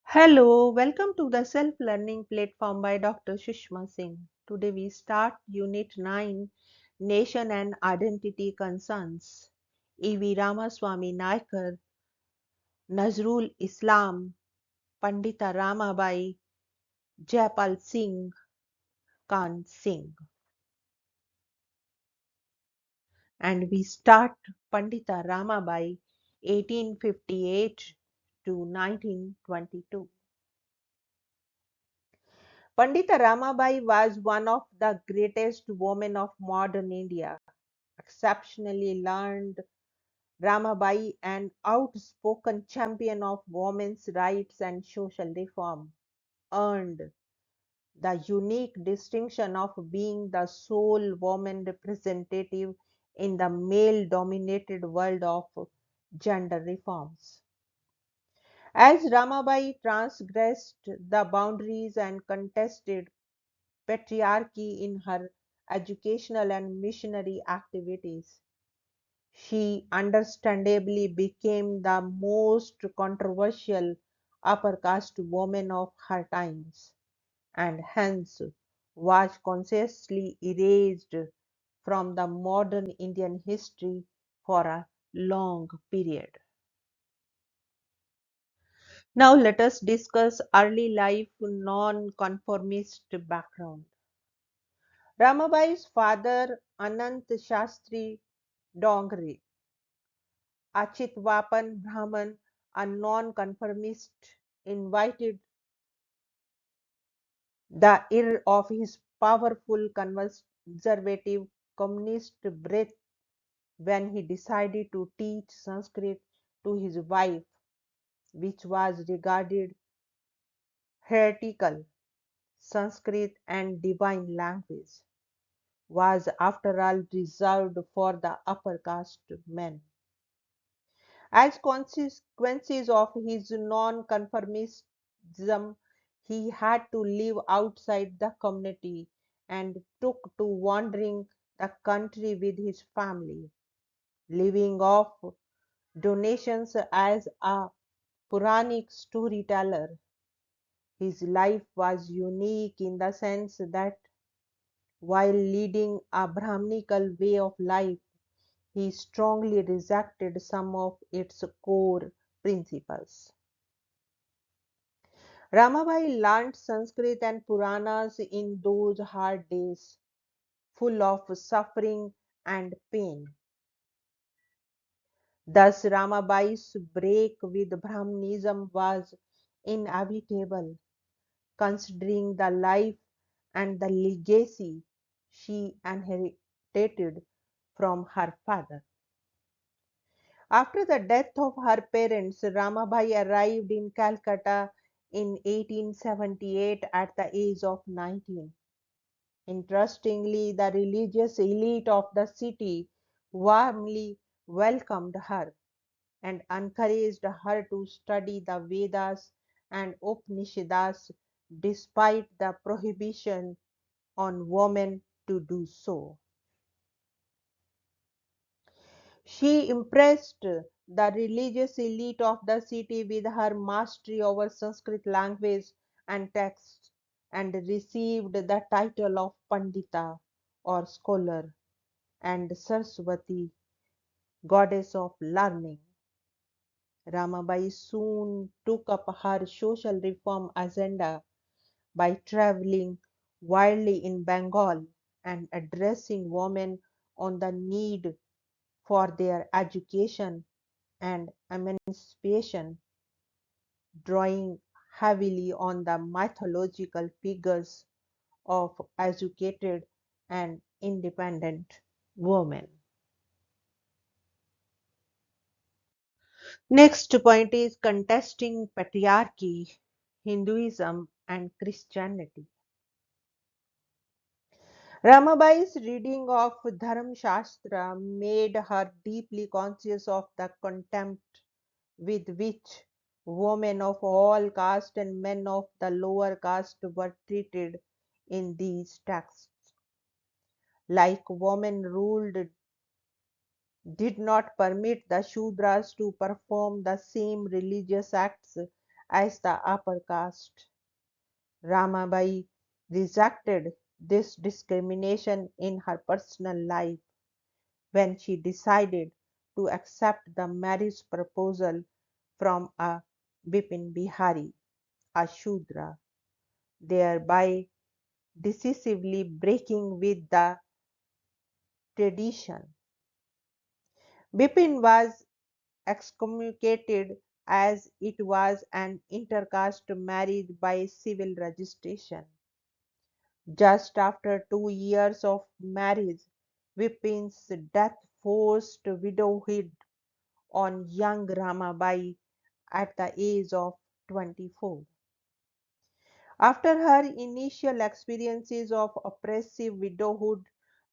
Hello, welcome to the self-learning platform by Dr. Sushma Singh. Today we start Unit 9, Nation and Identity Concerns. E.V. Ramaswamy Naicker, Nazrul Islam, Pandit Ramabai, Jaipal Singh, Khan Singh. And we start Pandit Ramabai 1858 to 1922. Pandita Ramabai was one of the greatest women of modern India. Exceptionally learned, Ramabai, an outspoken champion of women's rights and social reform, earned the unique distinction of being the sole woman representative in the male-dominated world of gender reforms. As Ramabai transgressed the boundaries and contested patriarchy in her educational and missionary activities, she understandably became the most controversial upper caste woman of her times, and hence was consciously erased from the modern Indian history for a long period. Now let us discuss early life non-conformist background. Ramabai's father Anant Shastri Dongre, a Chitwapan Brahman, a non-conformist, invited the ire of his powerful conservative communist breath when he decided to teach Sanskrit to his wife, which was regarded heretical. Sanskrit and divine language was after all reserved for the upper caste men. As consequences of his non-conformism, he had to live outside the community and took to wandering the country with his family, living off donations as a Puranic storyteller. His life was unique in the sense that while leading a Brahminical way of life, he strongly rejected some of its core principles. Ramabai learnt Sanskrit and Puranas in those hard days, full of suffering and pain. Thus, Ramabai's break with Brahmanism was inevitable, considering the life and the legacy she inherited from her father. After the death of her parents, Ramabai arrived in Calcutta in 1878 at the age of 19. Interestingly, the religious elite of the city warmly welcomed her and encouraged her to study the Vedas and Upanishads despite the prohibition on women to do so. She impressed the religious elite of the city with her mastery over Sanskrit language and texts and received the title of Pandita or scholar and Saraswati, goddess of learning. Ramabai soon took up her social reform agenda by traveling widely in Bengal and addressing women on the need for their education and emancipation, drawing heavily on the mythological figures of educated and independent women. Next point is contesting patriarchy, Hinduism and Christianity. Ramabai's reading of Dharma Shastra made her deeply conscious of the contempt with which women of all caste and men of the lower caste were treated in these texts. Like women ruled did not permit the Shudras to perform the same religious acts as the upper caste. Ramabai rejected this discrimination in her personal life when she decided to accept the marriage proposal from a Bipin Bihari, a Shudra, thereby decisively breaking with the tradition. Bipin was excommunicated as it was an intercaste marriage by civil registration. Just after 2 years of marriage, Bipin's death forced widowhood on young Ramabai at the age of 24. After her initial experiences of oppressive widowhood,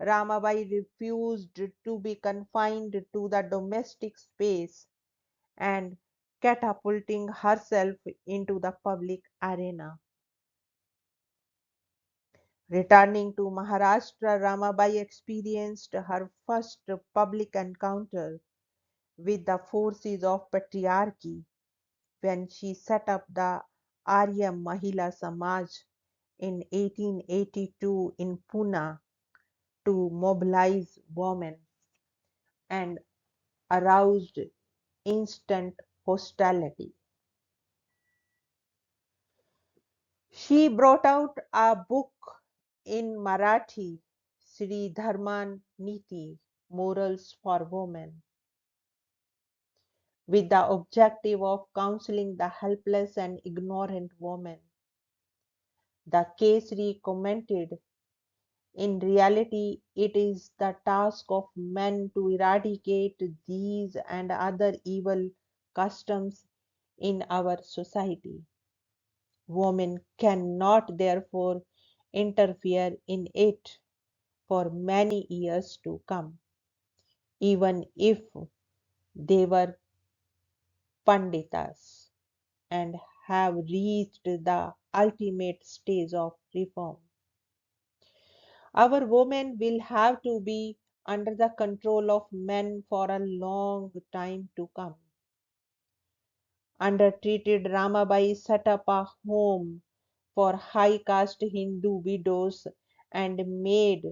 Ramabai refused to be confined to the domestic space and catapulting herself into the public arena. Returning to Maharashtra, Ramabai experienced her first public encounter with the forces of patriarchy when she set up the Arya Mahila Samaj in 1882 in Pune to mobilize women and aroused instant hostility. She brought out a book in Marathi, Sri Dharman Niti, Morals for Women, with the objective of counseling the helpless and ignorant woman. The Kesari commented, in reality, it is the task of men to eradicate these and other evil customs in our society. Women cannot therefore interfere in it for many years to come, even if they were panditas and have reached the ultimate stage of reform. Our women will have to be under the control of men for a long time to come. Undertreated Ramabai set up a home for high caste Hindu widows and made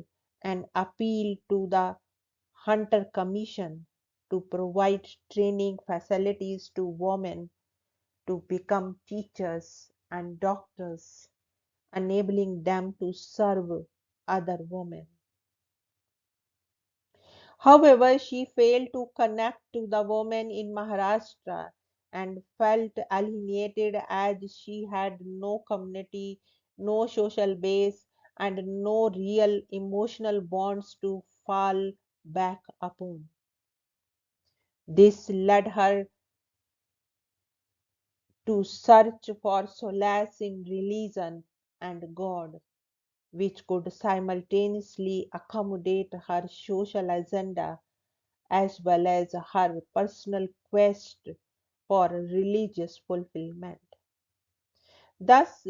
an appeal to the Hunter Commission to provide training facilities to women to become teachers and doctors, enabling them to serve other women. However, she failed to connect to the women in Maharashtra and felt alienated as she had no community, no social base, and no real emotional bonds to fall back upon. This led her to search for solace in religion and God, which could simultaneously accommodate her social agenda as well as her personal quest for religious fulfillment. Thus,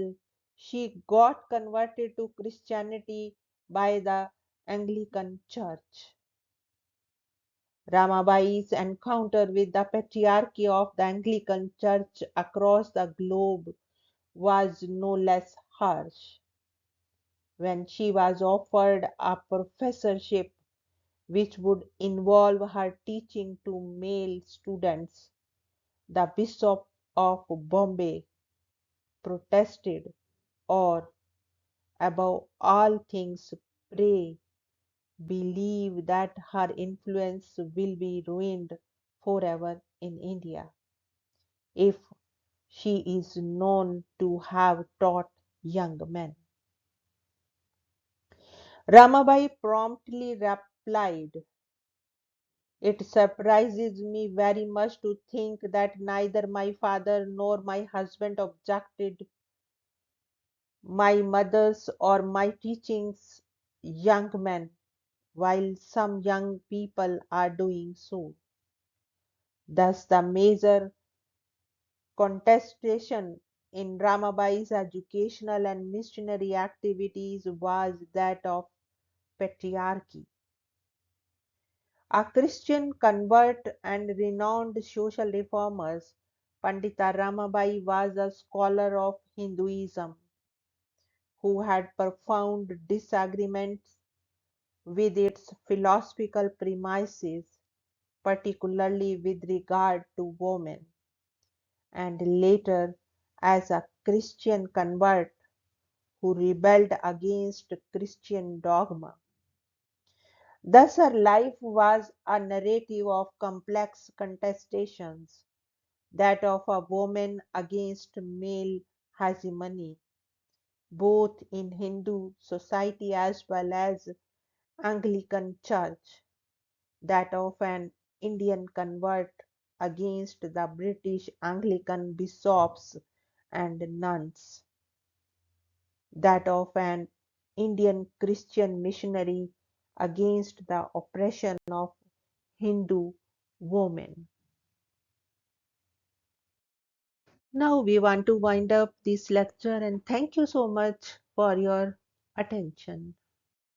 she got converted to Christianity by the Anglican Church. Ramabai's encounter with the patriarchy of the Anglican Church across the globe was no less harsh. When she was offered a professorship which would involve her teaching to male students, the Bishop of Bombay protested, or above all things, pray, believe that her influence will be ruined forever in India if she is known to have taught young men. Ramabai promptly replied, it surprises me very much to think that neither my father nor my husband objected my mother's or my teachings young men, while some young people are doing so. Thus, the major contestation in Ramabai's educational and missionary activities was that of patriarchy. A Christian convert and renowned social reformers, Pandita Ramabai was a scholar of Hinduism who had profound disagreements with its philosophical premises, particularly with regard to women, and later as a Christian convert who rebelled against Christian dogma. Thus her life was a narrative of complex contestations, that of a woman against male hegemony, both in Hindu society as well as Anglican Church, that of an Indian convert against the British Anglican bishops and nuns, that of an Indian Christian missionary against the oppression of Hindu women. Now we want to wind up this lecture and thank you so much for your attention.